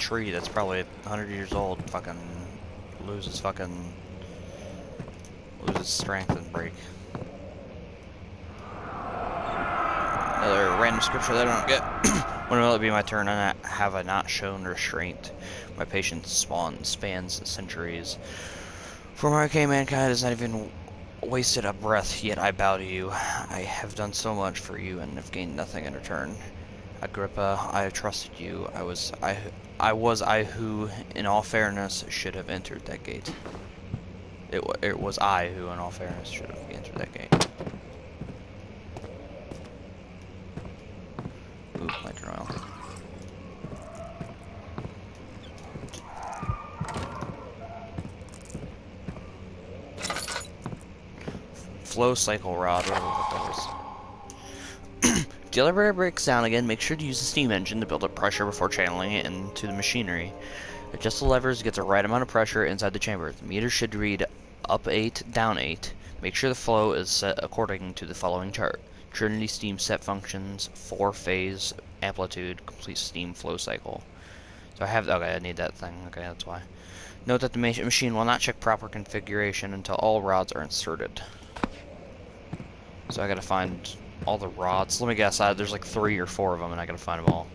tree that's probably 100 years old fucking loses strength and break. Another random scripture that I don't get. When will it be my turn? And have I not shown restraint? My patience spans centuries. For my okay, mankind has not even wasted a breath, yet I bow to you. I have done so much for you and have gained nothing in return. Agrippa, I have trusted you. I was I who, in all fairness, should have entered that gate. It was I who, in all fairness, should have entered that gate. Ooh, lantern oil. Flow cycle rod, whatever that is. If the elevator breaks down again, make sure to use the steam engine to build up pressure before channeling it into the machinery. Adjust the levers to get the right amount of pressure inside the chamber. The meter should read up 8, down 8. Make sure the flow is set according to the following chart. Trinity steam set functions, 4-phase amplitude, complete steam flow cycle. So I have, okay, I need that thing, okay, that's why. Note that the machine will not check proper configuration until all rods are inserted. So I gotta find all the rods. Let me guess, there's like 3 or 4 of them and I gotta find them all.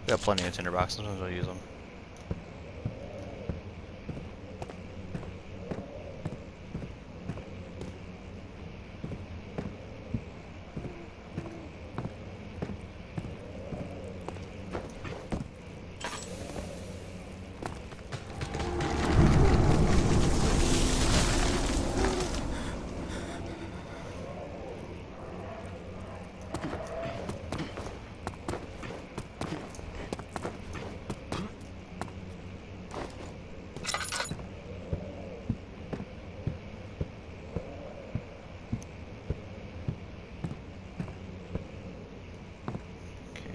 Got plenty of tinderboxes, sometimes I'll use them.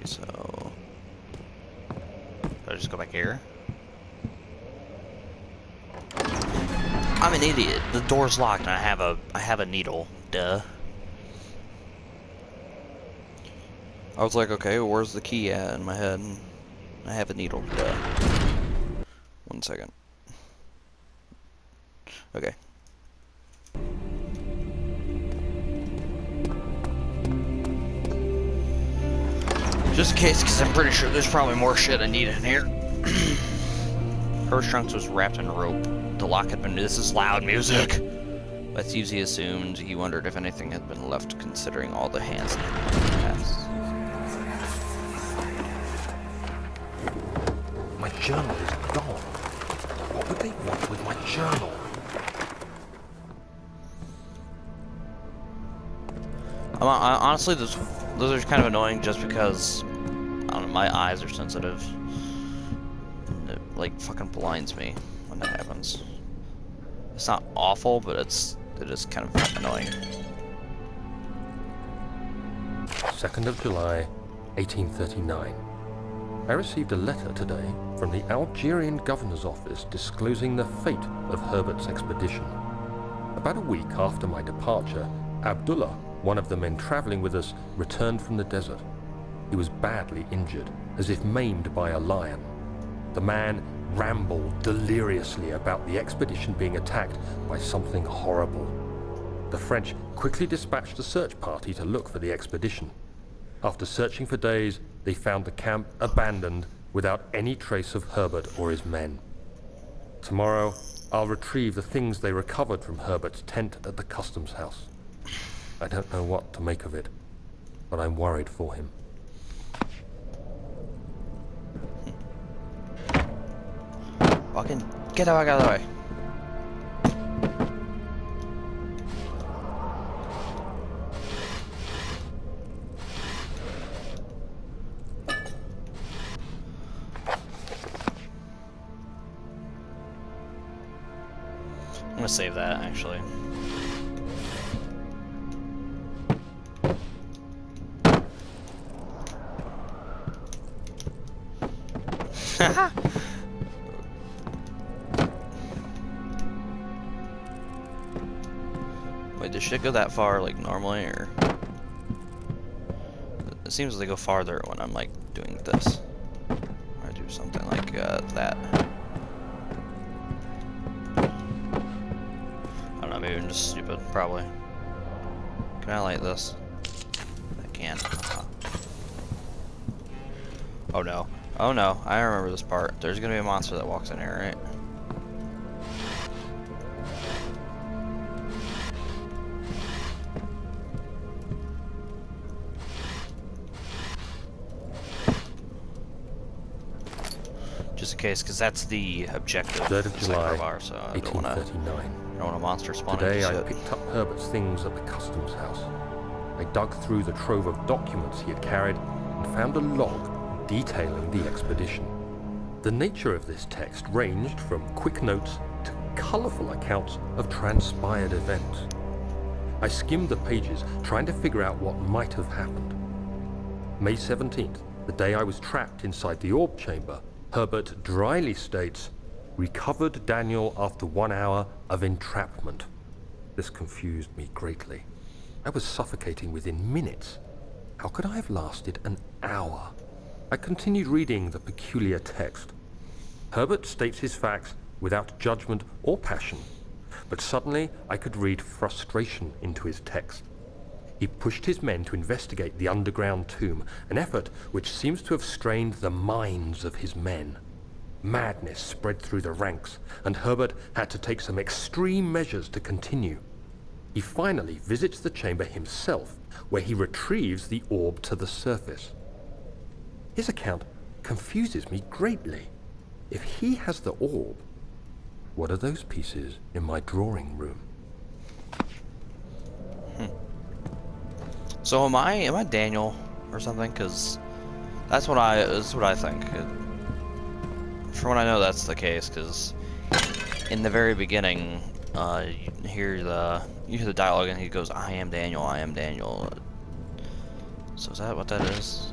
So, I just go back here? I'm an idiot. The door's locked and I have a needle. Duh. I was like, okay, well, where's the key at in my head? I have a needle. Duh. 1 second. Okay. Just in case, because I'm pretty sure there's probably more shit I need in here. Her trunks was wrapped in rope. The lock had been... This is loud music! That's usually assumed. He wondered if anything had been left, considering all the hands in the past. My journal is gone. What would they want with my journal? Honestly, those are kind of annoying just because, I don't know, my eyes are sensitive. It, like, fucking blinds me when that happens. It's not awful, but it is kind of annoying. 2nd of July, 1839. I received a letter today from the Algerian governor's office disclosing the fate of Herbert's expedition. About a week after my departure, Abdullah, one of the men traveling with us, returned from the desert. He was badly injured, as if maimed by a lion. The man rambled deliriously about the expedition being attacked by something horrible. The French quickly dispatched a search party to look for the expedition. After searching for days, they found the camp abandoned without any trace of Herbert or his men. Tomorrow, I'll retrieve the things they recovered from Herbert's tent at the customs house. I don't know what to make of it, but I'm worried for him. Fucking get the fuck out of the way. I'm gonna save that, actually. Wait, does shit go that far, like, normally, or? It seems they go farther when I'm, like, doing this. Or I do something like, that. I don't know, maybe I'm just stupid, probably. Can I light this? I can. Oh no. Oh no, I remember this part. There's gonna be a monster that walks in here, right? Just in case, because that's the objective. 3rd of July, bar, so I don't want 1839. a monster spawning. Today I picked up Herbert's things at the customs house. I dug through the trove of documents he had carried and found a log detailing the expedition. The nature of this text ranged from quick notes to colourful accounts of transpired events. I skimmed the pages, trying to figure out what might have happened. May 17th, the day I was trapped inside the orb chamber, Herbert dryly states, "Recovered Daniel after 1 hour of entrapment." This confused me greatly. I was suffocating within minutes. How could I have lasted an hour? I continued reading the peculiar text. Herbert states his facts without judgment or passion, but suddenly I could read frustration into his text. He pushed his men to investigate the underground tomb, an effort which seems to have strained the minds of his men. Madness spread through the ranks, and Herbert had to take some extreme measures to continue. He finally visits the chamber himself, where he retrieves the orb to the surface. His account confuses me greatly. If he has the orb, what are those pieces in my drawing room? So am I Daniel or something? Because that's what I think. From what I know, that's the case. Because in the very beginning, you hear the dialogue, and he goes, "I am Daniel. I am Daniel." So is that what that is?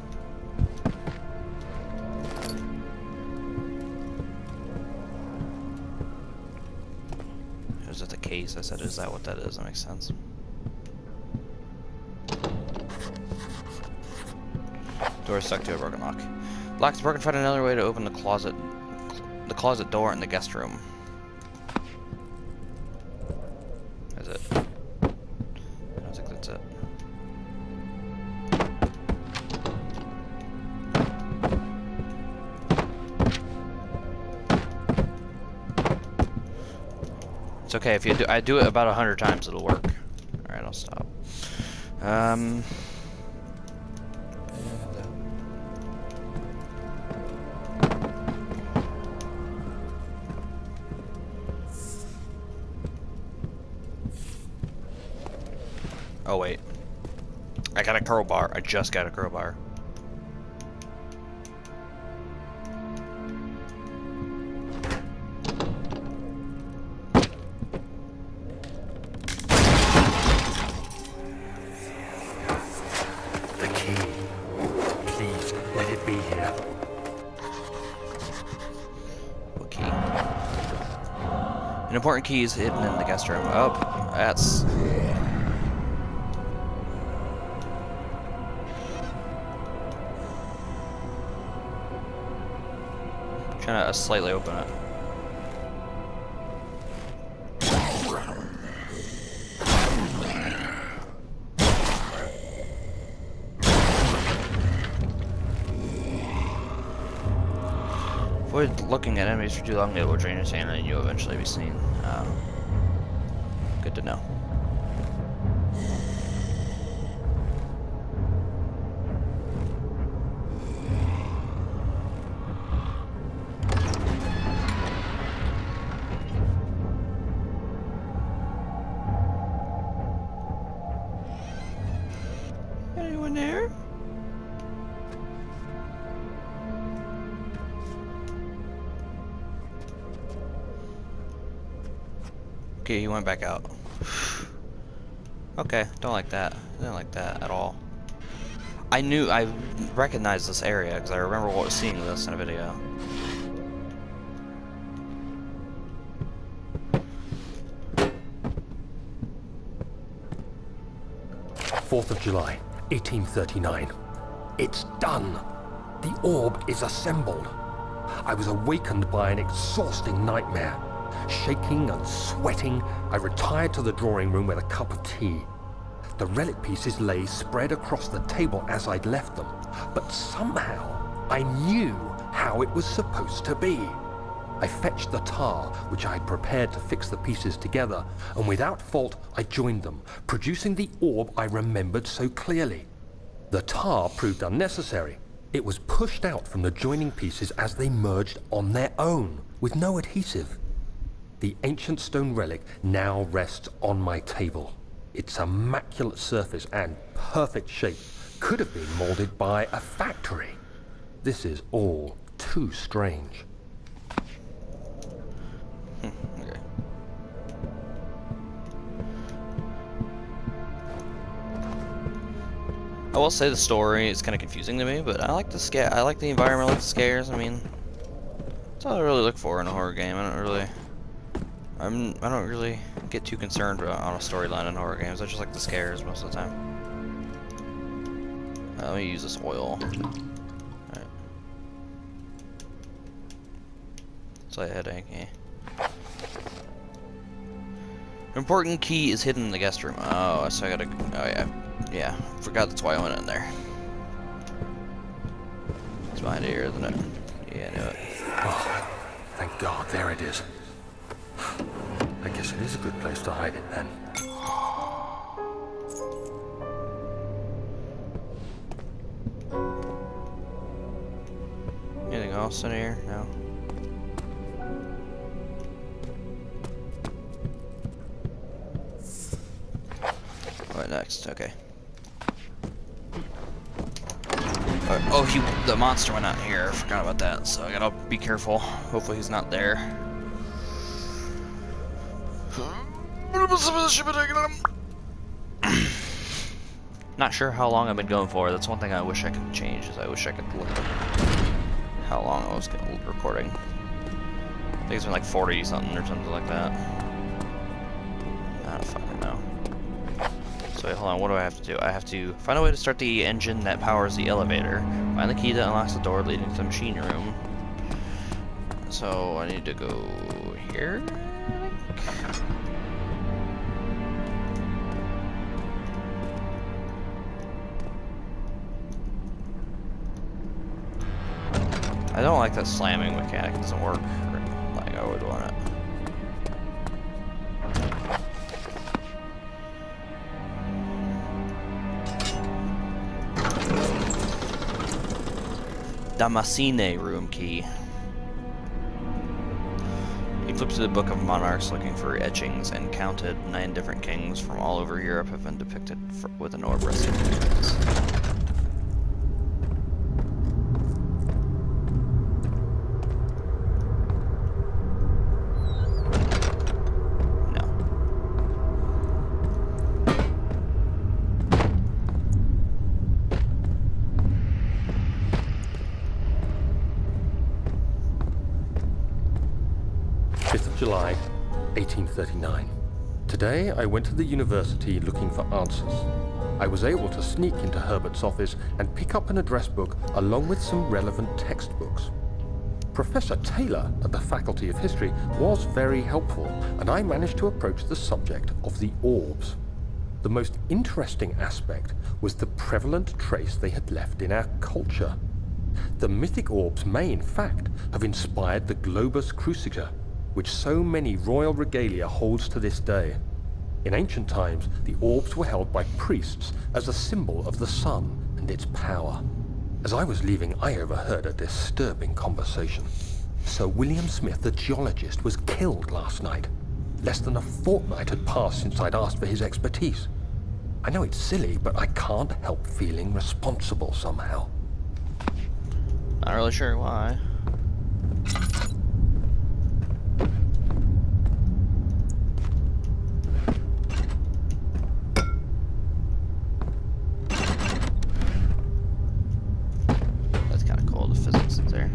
Is that the case? I said, is that what that is? That makes sense. Door is stuck to a broken lock. Lock is broken. Find another way to open the closet door in the guest room. Is it? I don't think that's it. It's okay if I do it about 100 times, it'll work. All right, I'll stop. Oh wait, I got a crowbar. I just got a crowbar. The key. Please, let it be here. What key? An important key is hidden in the guest room. Oh, that's... Trying to slightly open it. Avoid looking at enemies for too long, it will drain your stamina and you'll eventually be seen. Good to know. Anyone there? Okay, he went back out. Okay, don't like that. I didn't like that at all. I recognized this area because I remember seeing this in a video. 4th of July, 1839. It's done. The orb is assembled. I was awakened by an exhausting nightmare. Shaking and sweating, I retired to the drawing room with a cup of tea. The relic pieces lay spread across the table as I'd left them, but somehow I knew how it was supposed to be. I fetched the tar, which I had prepared to fix the pieces together, and without fault I joined them, producing the orb I remembered so clearly. The tar proved unnecessary. It was pushed out from the joining pieces as they merged on their own, with no adhesive. The ancient stone relic now rests on my table. Its immaculate surface and perfect shape could have been molded by a factory. This is all too strange. Okay. I will say the story is kind of confusing to me, but I like the scare. I like the environmental scares. I mean, that's all I really look for in a horror game. I don't really get too concerned on a storyline in horror games. I just like the scares most of the time. Let me use this oil. Alright. Slight headache, yeah. Important key is hidden in the guest room. Oh, so I gotta. Oh, yeah. Yeah, forgot that's why I went in there. It's behind here, isn't it? Yeah, I knew it. Oh, thank God, there it is. I guess it is a good place to hide it then. Anything else in here? No. What next? Okay. Oh, the monster went out here. I forgot about that, so I gotta be careful. Hopefully he's not there. Not sure how long I've been going for. That's one thing I wish I could change. Is I wish I could look at how long I was recording. I think it's been like 40 something or something like that. I don't fucking know. So wait, hold on, what do I have to do? I have to find a way to start the engine that powers the elevator, find the key that unlocks the door leading to the machine room. So I need to go here, I think? I don't like that slamming mechanic, it doesn't work like I would want it. Damascene room key. He flipped to the Book of Monarchs looking for etchings and counted 9 different kings from all over Europe have been depicted with an orb resting in their hands. July 1839. Today I went to the university looking for answers. I was able to sneak into Herbert's office and pick up an address book along with some relevant textbooks. Professor Taylor at the Faculty of History was very helpful, and I managed to approach the subject of the orbs. The most interesting aspect was the prevalent trace they had left in our culture. The mythic orbs may, in fact, have inspired the globus cruciger, which so many royal regalia holds to this day. In ancient times, the orbs were held by priests as a symbol of the sun and its power. As I was leaving, I overheard a disturbing conversation. Sir William Smith, the geologist, was killed last night. Less than a fortnight had passed since I'd asked for his expertise. I know it's silly, but I can't help feeling responsible somehow. Not really sure why. That's kind of cool, the physics is there.